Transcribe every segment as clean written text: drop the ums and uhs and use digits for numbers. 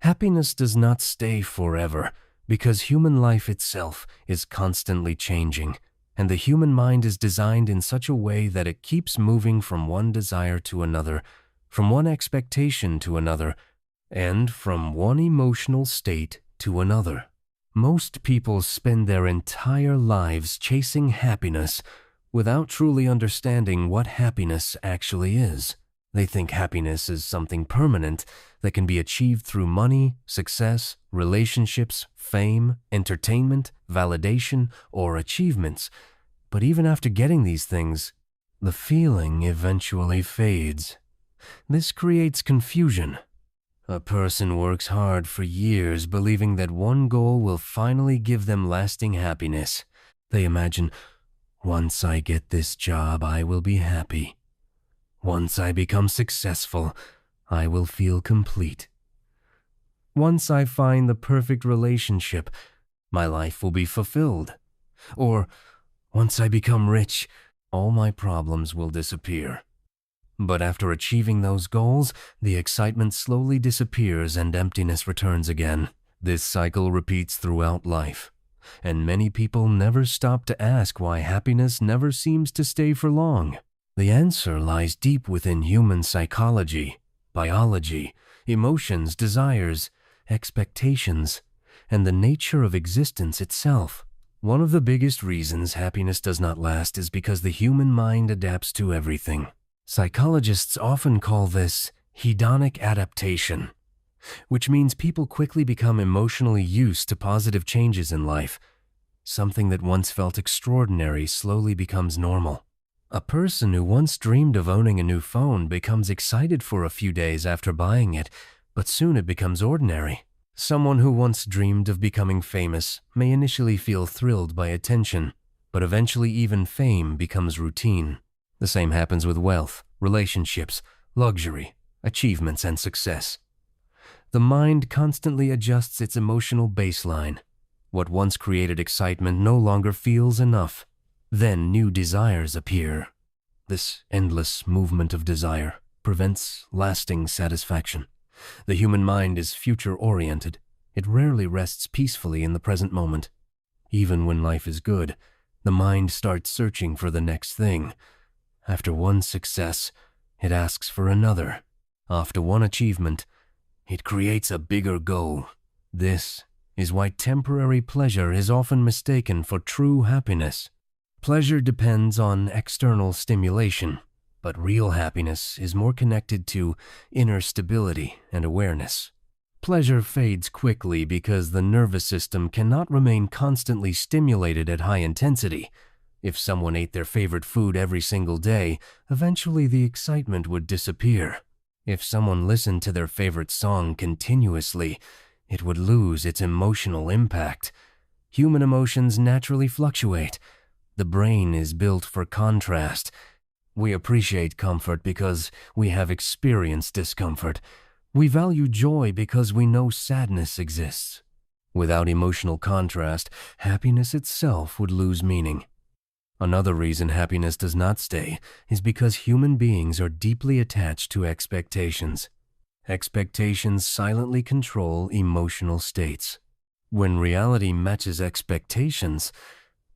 Happiness does not stay forever because human life itself is constantly changing, and the human mind is designed in such a way that it keeps moving from one desire to another, from one expectation to another, and from one emotional state to another. Most people spend their entire lives chasing happiness without truly understanding what happiness actually is. They think happiness is something permanent that can be achieved through money, success, relationships, fame, entertainment, validation, or achievements. But even after getting these things, the feeling eventually fades. This creates confusion. A person works hard for years believing that one goal will finally give them lasting happiness. They imagine, once I get this job, I will be happy. Once I become successful, I will feel complete. Once I find the perfect relationship, my life will be fulfilled. Or, once I become rich, all my problems will disappear. But after achieving those goals, the excitement slowly disappears and emptiness returns again. This cycle repeats throughout life, and many people never stop to ask why happiness never seems to stay for long. The answer lies deep within human psychology, biology, emotions, desires, expectations, and the nature of existence itself. One of the biggest reasons happiness does not last is because the human mind adapts to everything. Psychologists often call this hedonic adaptation, which means people quickly become emotionally used to positive changes in life. Something that once felt extraordinary slowly becomes normal. A person who once dreamed of owning a new phone becomes excited for a few days after buying it, but soon it becomes ordinary. Someone who once dreamed of becoming famous may initially feel thrilled by attention, but eventually even fame becomes routine. The same happens with wealth, relationships, luxury, achievements, and success. The mind constantly adjusts its emotional baseline. What once created excitement no longer feels enough. Then new desires appear. This endless movement of desire prevents lasting satisfaction. The human mind is future-oriented. It rarely rests peacefully in the present moment. Even when life is good, the mind starts searching for the next thing. After one success, it asks for another. After one achievement, it creates a bigger goal. This is why temporary pleasure is often mistaken for true happiness. Pleasure depends on external stimulation, but real happiness is more connected to inner stability and awareness. Pleasure fades quickly because the nervous system cannot remain constantly stimulated at high intensity. If someone ate their favorite food every single day, eventually the excitement would disappear. If someone listened to their favorite song continuously, it would lose its emotional impact. Human emotions naturally fluctuate. The brain is built for contrast. We appreciate comfort because we have experienced discomfort. We value joy because we know sadness exists. Without emotional contrast, happiness itself would lose meaning. Another reason happiness does not stay is because human beings are deeply attached to expectations. Expectations silently control emotional states. When reality matches expectations,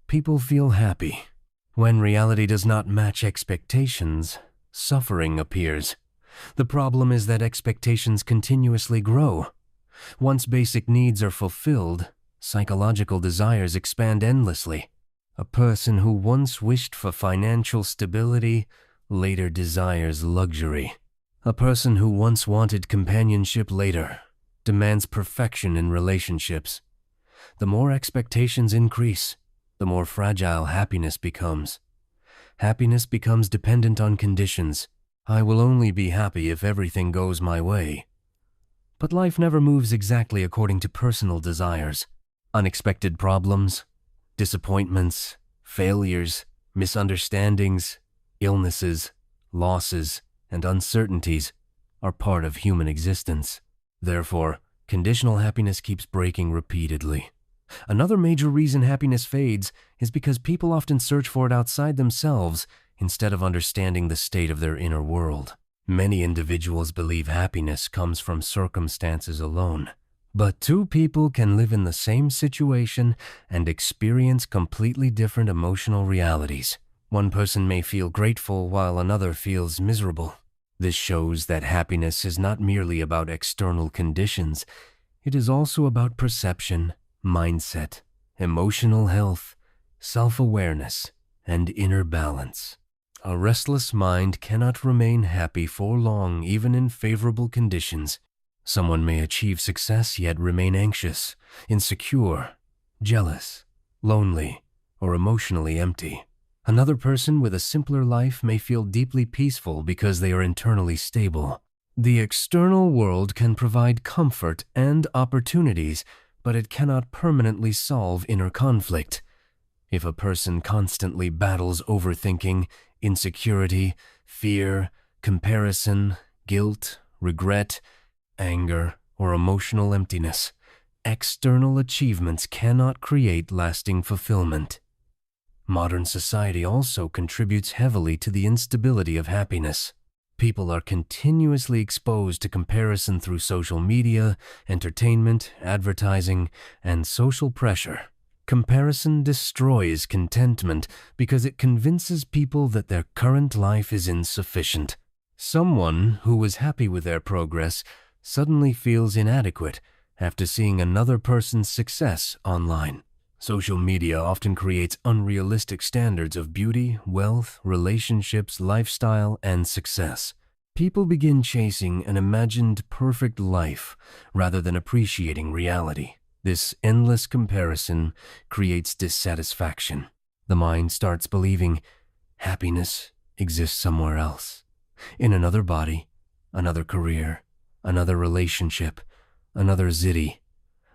people feel happy. When reality does not match expectations, suffering appears. The problem is that expectations continuously grow. Once basic needs are fulfilled, psychological desires expand endlessly. A person who once wished for financial stability later desires luxury. A person who once wanted companionship later demands perfection in relationships. The more expectations increase, the more fragile happiness becomes. Happiness becomes dependent on conditions. I will only be happy if everything goes my way. But life never moves exactly according to personal desires. Unexpected problems, disappointments, failures, misunderstandings, illnesses, losses, and uncertainties are part of human existence. Therefore, conditional happiness keeps breaking repeatedly. Another major reason happiness fades is because people often search for it outside themselves instead of understanding the state of their inner world. Many individuals believe happiness comes from circumstances alone. But two people can live in the same situation and experience completely different emotional realities. One person may feel grateful while another feels miserable. This shows that happiness is not merely about external conditions. It is also about perception, mindset, emotional health, self-awareness, and inner balance. A restless mind cannot remain happy for long, even in favorable conditions. Someone may achieve success yet remain anxious, insecure, jealous, lonely, or emotionally empty. Another person with a simpler life may feel deeply peaceful because they are internally stable. The external world can provide comfort and opportunities, but it cannot permanently solve inner conflict. If a person constantly battles overthinking, insecurity, fear, comparison, guilt, regret, anger, or emotional emptiness, external achievements cannot create lasting fulfillment. Modern society also contributes heavily to the instability of happiness. People are continuously exposed to comparison through social media, entertainment, advertising, and social pressure. Comparison destroys contentment because it convinces people that their current life is insufficient. Someone who was happy with their progress suddenly feels inadequate after seeing another person's success online. Social media often creates unrealistic standards of beauty, wealth, relationships, lifestyle, and success. People begin chasing an imagined perfect life rather than appreciating reality. This endless comparison creates dissatisfaction. The mind starts believing happiness exists somewhere else, in another body, another career, another relationship, another city,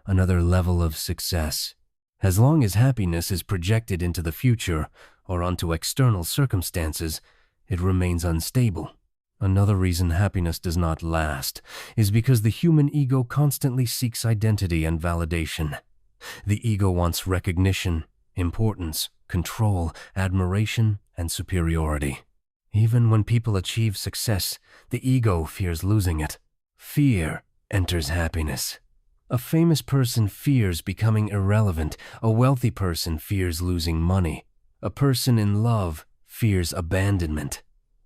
another level of success. As long as happiness is projected into the future or onto external circumstances, it remains unstable. Another reason happiness does not last is because the human ego constantly seeks identity and validation. The ego wants recognition, importance, control, admiration, and superiority. Even when people achieve success, the ego fears losing it. Fear enters happiness. A famous person fears becoming irrelevant. A wealthy person fears losing money. A person in love fears abandonment.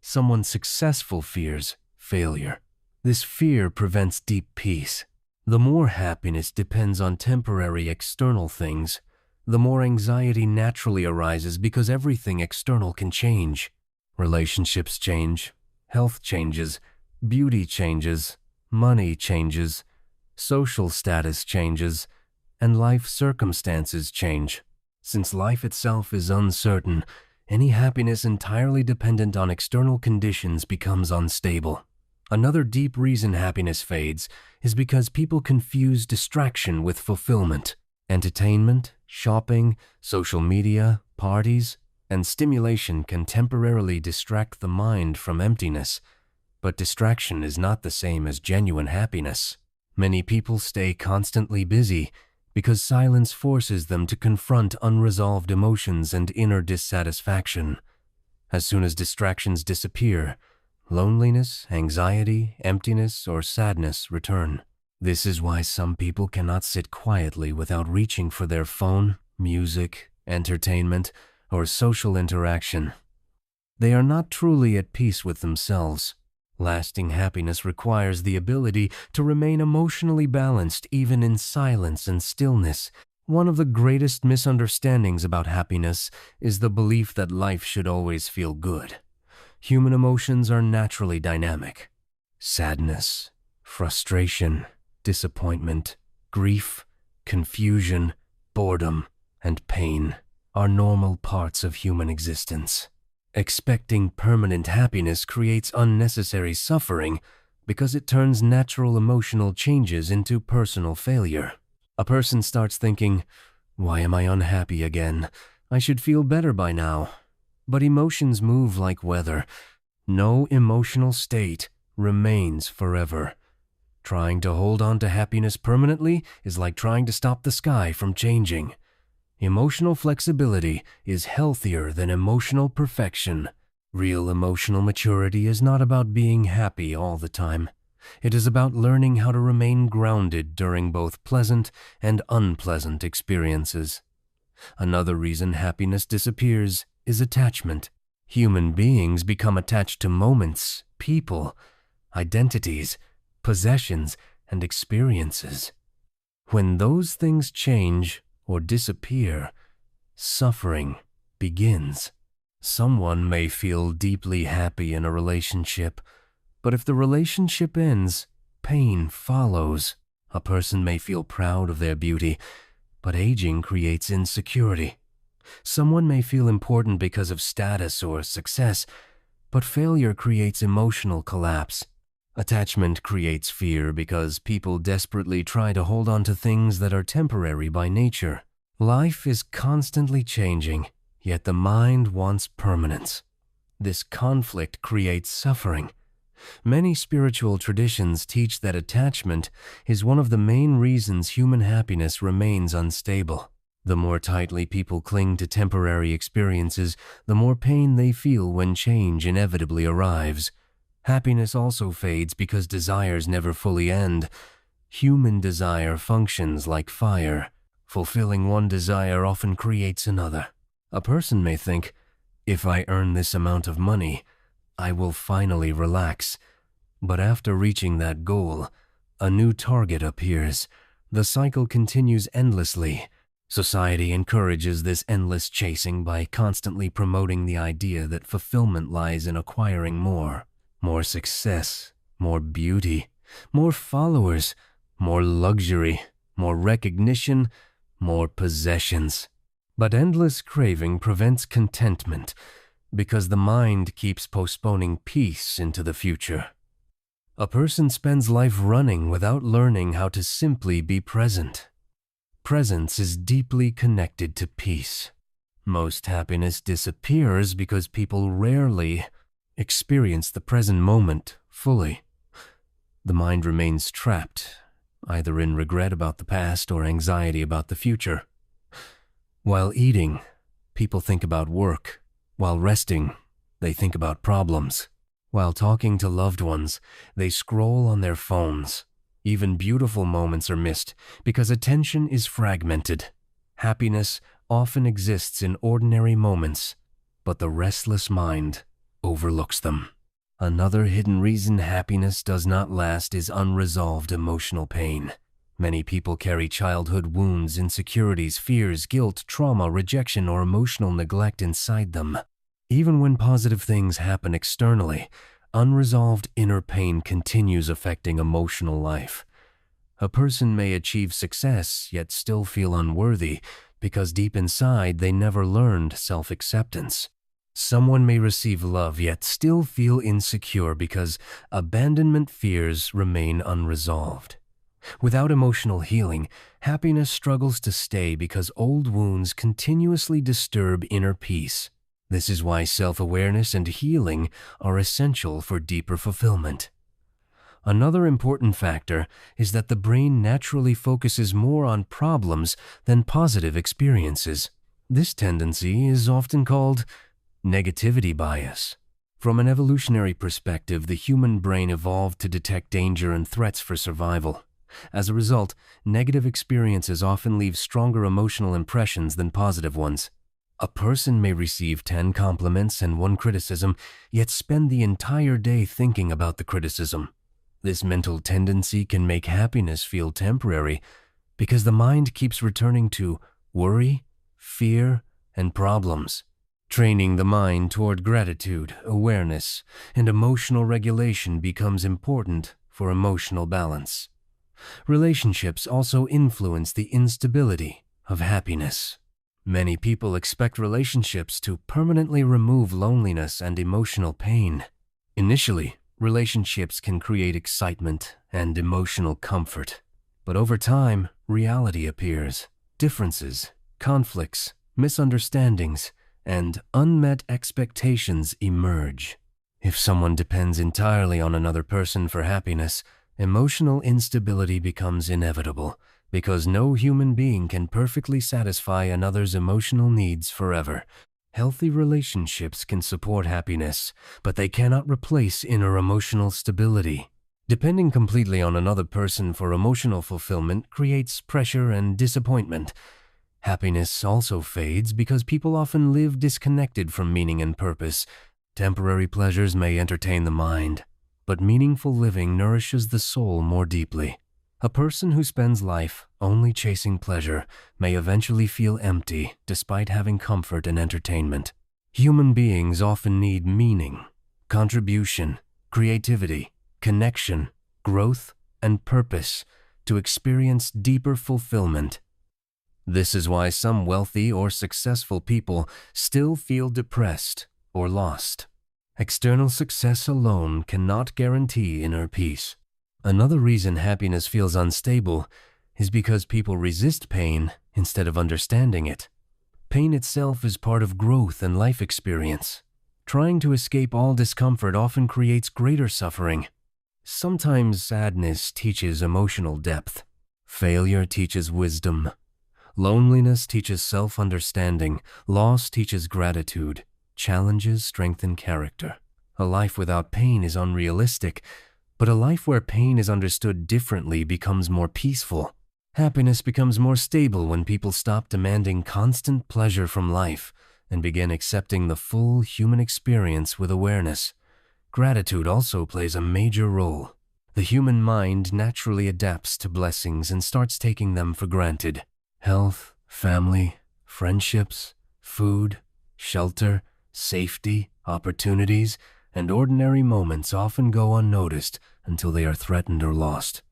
Someone successful fears failure. This fear prevents deep peace. The more happiness depends on temporary external things, the more anxiety naturally arises because everything external can change. Relationships change, health changes, beauty changes, money changes, social status changes, and life circumstances change. Since life itself is uncertain, any happiness entirely dependent on external conditions becomes unstable. Another deep reason happiness fades is because people confuse distraction with fulfillment. Entertainment, shopping, social media, parties, and stimulation can temporarily distract the mind from emptiness, but distraction is not the same as genuine happiness. Many people stay constantly busy because silence forces them to confront unresolved emotions and inner dissatisfaction. As soon as distractions disappear, loneliness, anxiety, emptiness, or sadness return. This is why some people cannot sit quietly without reaching for their phone, music, entertainment, or social interaction. They are not truly at peace with themselves. Lasting happiness requires the ability to remain emotionally balanced even in silence and stillness. One of the greatest misunderstandings about happiness is the belief that life should always feel good. Human emotions are naturally dynamic. Sadness, frustration, disappointment, grief, confusion, boredom, and pain are normal parts of human existence. Expecting permanent happiness creates unnecessary suffering because it turns natural emotional changes into personal failure. A person starts thinking, "Why am I unhappy again? I should feel better by now." But emotions move like weather. No emotional state remains forever. Trying to hold on to happiness permanently is like trying to stop the sky from changing. Emotional flexibility is healthier than emotional perfection. Real emotional maturity is not about being happy all the time. It is about learning how to remain grounded during both pleasant and unpleasant experiences. Another reason happiness disappears is attachment. Human beings become attached to moments, people, identities, possessions, and experiences. When those things change or disappear, suffering begins. Someone may feel deeply happy in a relationship, but if the relationship ends, pain follows. A person may feel proud of their beauty, but aging creates insecurity. Someone may feel important because of status or success, but failure creates emotional collapse. Attachment creates fear because people desperately try to hold on to things that are temporary by nature. Life is constantly changing, yet the mind wants permanence. This conflict creates suffering. Many spiritual traditions teach that attachment is one of the main reasons human happiness remains unstable. The more tightly people cling to temporary experiences, the more pain they feel when change inevitably arrives. Happiness also fades because desires never fully end. Human desire functions like fire. Fulfilling one desire often creates another. A person may think, if I earn this amount of money, I will finally relax. But after reaching that goal, a new target appears. The cycle continues endlessly. Society encourages this endless chasing by constantly promoting the idea that fulfillment lies in acquiring more. More success, more beauty, more followers, more luxury, more recognition, more possessions. But endless craving prevents contentment because the mind keeps postponing peace into the future. A person spends life running without learning how to simply be present. Presence is deeply connected to peace. Most happiness disappears because people rarely experience the present moment fully. The mind remains trapped, either in regret about the past or anxiety about the future. While eating, people think about work. While resting, they think about problems. While talking to loved ones, they scroll on their phones. Even beautiful moments are missed because attention is fragmented. Happiness often exists in ordinary moments, but the restless mind overlooks them. Another hidden reason happiness does not last is unresolved emotional pain. Many people carry childhood wounds, insecurities, fears, guilt, trauma, rejection, or emotional neglect inside them. Even when positive things happen externally, unresolved inner pain continues affecting emotional life. A person may achieve success yet still feel unworthy because deep inside they never learned self-acceptance. Someone may receive love yet still feel insecure because abandonment fears remain unresolved. Without emotional healing, happiness struggles to stay because old wounds continuously disturb inner peace. This is why self-awareness and healing are essential for deeper fulfillment. Another important factor is that the brain naturally focuses more on problems than positive experiences. This tendency is often called negativity bias. From an evolutionary perspective, the human brain evolved to detect danger and threats for survival. As a result, negative experiences often leave stronger emotional impressions than positive ones. A person may receive 10 compliments and 1 criticism, yet spend the entire day thinking about the criticism. This mental tendency can make happiness feel temporary because the mind keeps returning to worry, fear, and problems. Training the mind toward gratitude, awareness, and emotional regulation becomes important for emotional balance. Relationships also influence the instability of happiness. Many people expect relationships to permanently remove loneliness and emotional pain. Initially, relationships can create excitement and emotional comfort. But over time, reality appears. Differences, conflicts, misunderstandings, and unmet expectations emerge. If someone depends entirely on another person for happiness, emotional instability becomes inevitable because no human being can perfectly satisfy another's emotional needs forever. Healthy relationships can support happiness, but they cannot replace inner emotional stability. Depending completely on another person for emotional fulfillment creates pressure and disappointment. Happiness also fades because people often live disconnected from meaning and purpose. Temporary pleasures may entertain the mind, but meaningful living nourishes the soul more deeply. A person who spends life only chasing pleasure may eventually feel empty despite having comfort and entertainment. Human beings often need meaning, contribution, creativity, connection, growth, and purpose to experience deeper fulfillment. This is why some wealthy or successful people still feel depressed or lost. External success alone cannot guarantee inner peace. Another reason happiness feels unstable is because people resist pain instead of understanding it. Pain itself is part of growth and life experience. Trying to escape all discomfort often creates greater suffering. Sometimes sadness teaches emotional depth. Failure teaches wisdom. Loneliness teaches self-understanding. Loss teaches gratitude. Challenges strengthen character. A life without pain is unrealistic, but a life where pain is understood differently becomes more peaceful. Happiness becomes more stable when people stop demanding constant pleasure from life and begin accepting the full human experience with awareness. Gratitude also plays a major role. The human mind naturally adapts to blessings and starts taking them for granted. Health, family, friendships, food, shelter, safety, opportunities, and ordinary moments often go unnoticed until they are threatened or lost.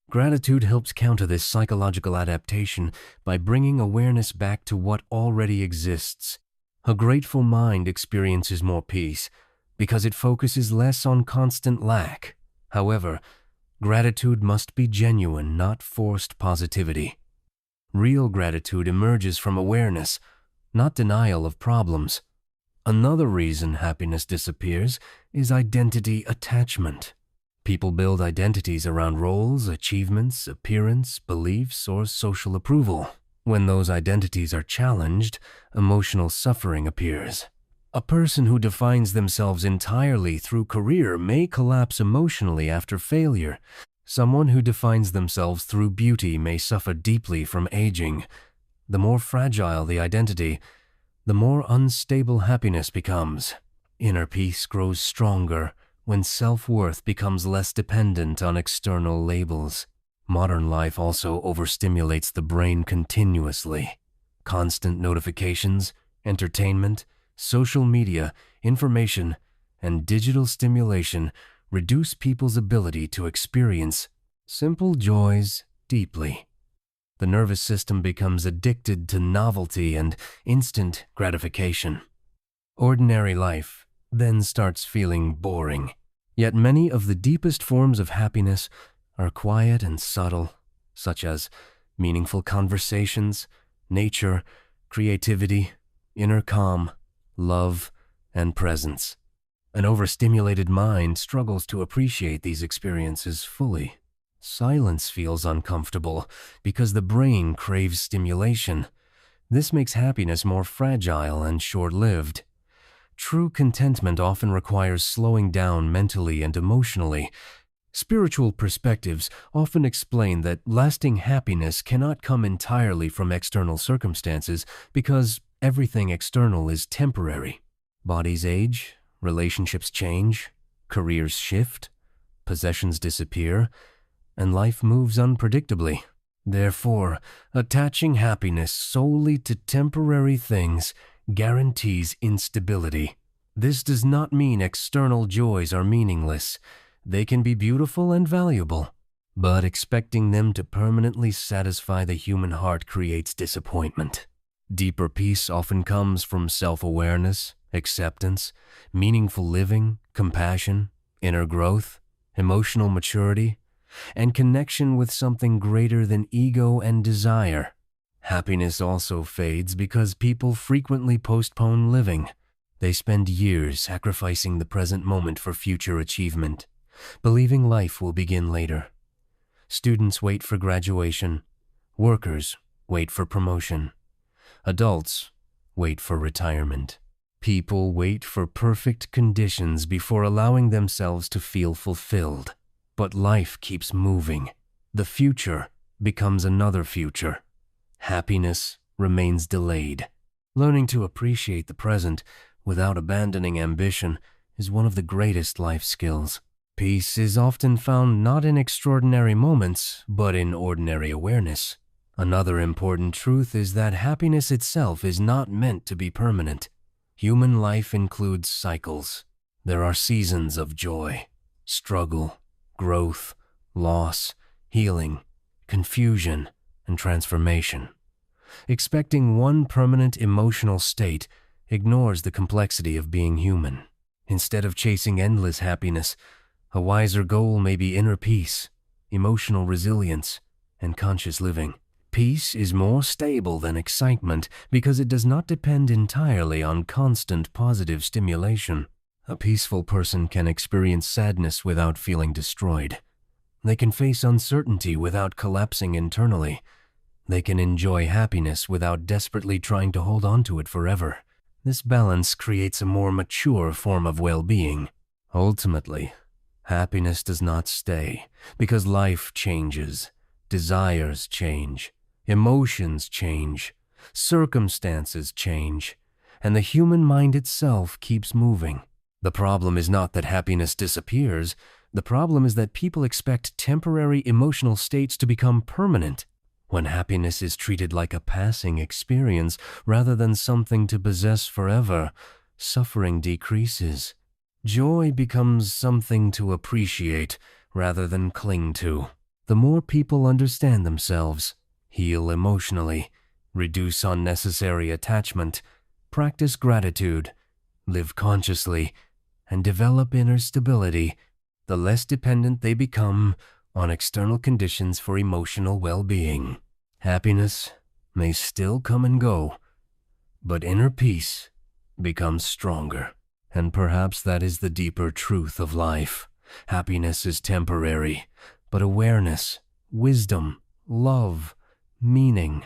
Gratitude helps counter this psychological adaptation by bringing awareness back to what already exists. A grateful mind experiences more peace because it focuses less on constant lack. However, gratitude must be genuine, not forced positivity. Real gratitude emerges from awareness, not denial of problems. Another reason happiness disappears is identity attachment. People build identities around roles, achievements, appearance, beliefs, or social approval. When those identities are challenged, emotional suffering appears. A person who defines themselves entirely through career may collapse emotionally after failure. Someone who defines themselves through beauty may suffer deeply from aging. The more fragile the identity, the more unstable happiness becomes. Inner peace grows stronger when self-worth becomes less dependent on external labels. Modern life also overstimulates the brain continuously. Constant notifications, entertainment, social media, information, and digital stimulation reduce people's ability to experience simple joys deeply. The nervous system becomes addicted to novelty and instant gratification. Ordinary life then starts feeling boring. Yet many of the deepest forms of happiness are quiet and subtle, such as meaningful conversations, nature, creativity, inner calm, love, and presence. An overstimulated mind struggles to appreciate these experiences fully. Silence feels uncomfortable because the brain craves stimulation. This makes happiness more fragile and short-lived. True contentment often requires slowing down mentally and emotionally. Spiritual perspectives often explain that lasting happiness cannot come entirely from external circumstances because everything external is temporary. Bodies age, relationships change, careers shift, possessions disappear, and life moves unpredictably. Therefore, attaching happiness solely to temporary things guarantees instability. This does not mean external joys are meaningless. They can be beautiful and valuable, but expecting them to permanently satisfy the human heart creates disappointment. Deeper peace often comes from self-awareness, acceptance, meaningful living, compassion, inner growth, emotional maturity, and connection with something greater than ego and desire. Happiness also fades because people frequently postpone living. They spend years sacrificing the present moment for future achievement, believing life will begin later. Students wait for graduation. Workers wait for promotion. Adults wait for retirement. People wait for perfect conditions before allowing themselves to feel fulfilled. But life keeps moving. The future becomes another future. Happiness remains delayed. Learning to appreciate the present without abandoning ambition is one of the greatest life skills. Peace is often found not in extraordinary moments, but in ordinary awareness. Another important truth is that happiness itself is not meant to be permanent. Human life includes cycles. There are seasons of joy, struggle, growth, loss, healing, confusion, and transformation. Expecting one permanent emotional state ignores the complexity of being human. Instead of chasing endless happiness, a wiser goal may be inner peace, emotional resilience, and conscious living. Peace is more stable than excitement because it does not depend entirely on constant positive stimulation. A peaceful person can experience sadness without feeling destroyed. They can face uncertainty without collapsing internally. They can enjoy happiness without desperately trying to hold on to it forever. This balance creates a more mature form of well-being. Ultimately, happiness does not stay because life changes, desires change, emotions change, circumstances change, and the human mind itself keeps moving. The problem is not that happiness disappears. The problem is that people expect temporary emotional states to become permanent. When happiness is treated like a passing experience rather than something to possess forever, suffering decreases. Joy becomes something to appreciate rather than cling to. The more people understand themselves, heal emotionally, reduce unnecessary attachment, practice gratitude, live consciously, and develop inner stability, the less dependent they become on external conditions for emotional well-being. Happiness may still come and go, but inner peace becomes stronger. And perhaps that is the deeper truth of life. Happiness is temporary, but awareness, wisdom, love, meaning,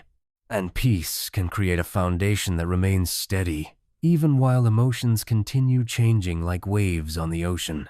and peace can create a foundation that remains steady, even while emotions continue changing like waves on the ocean.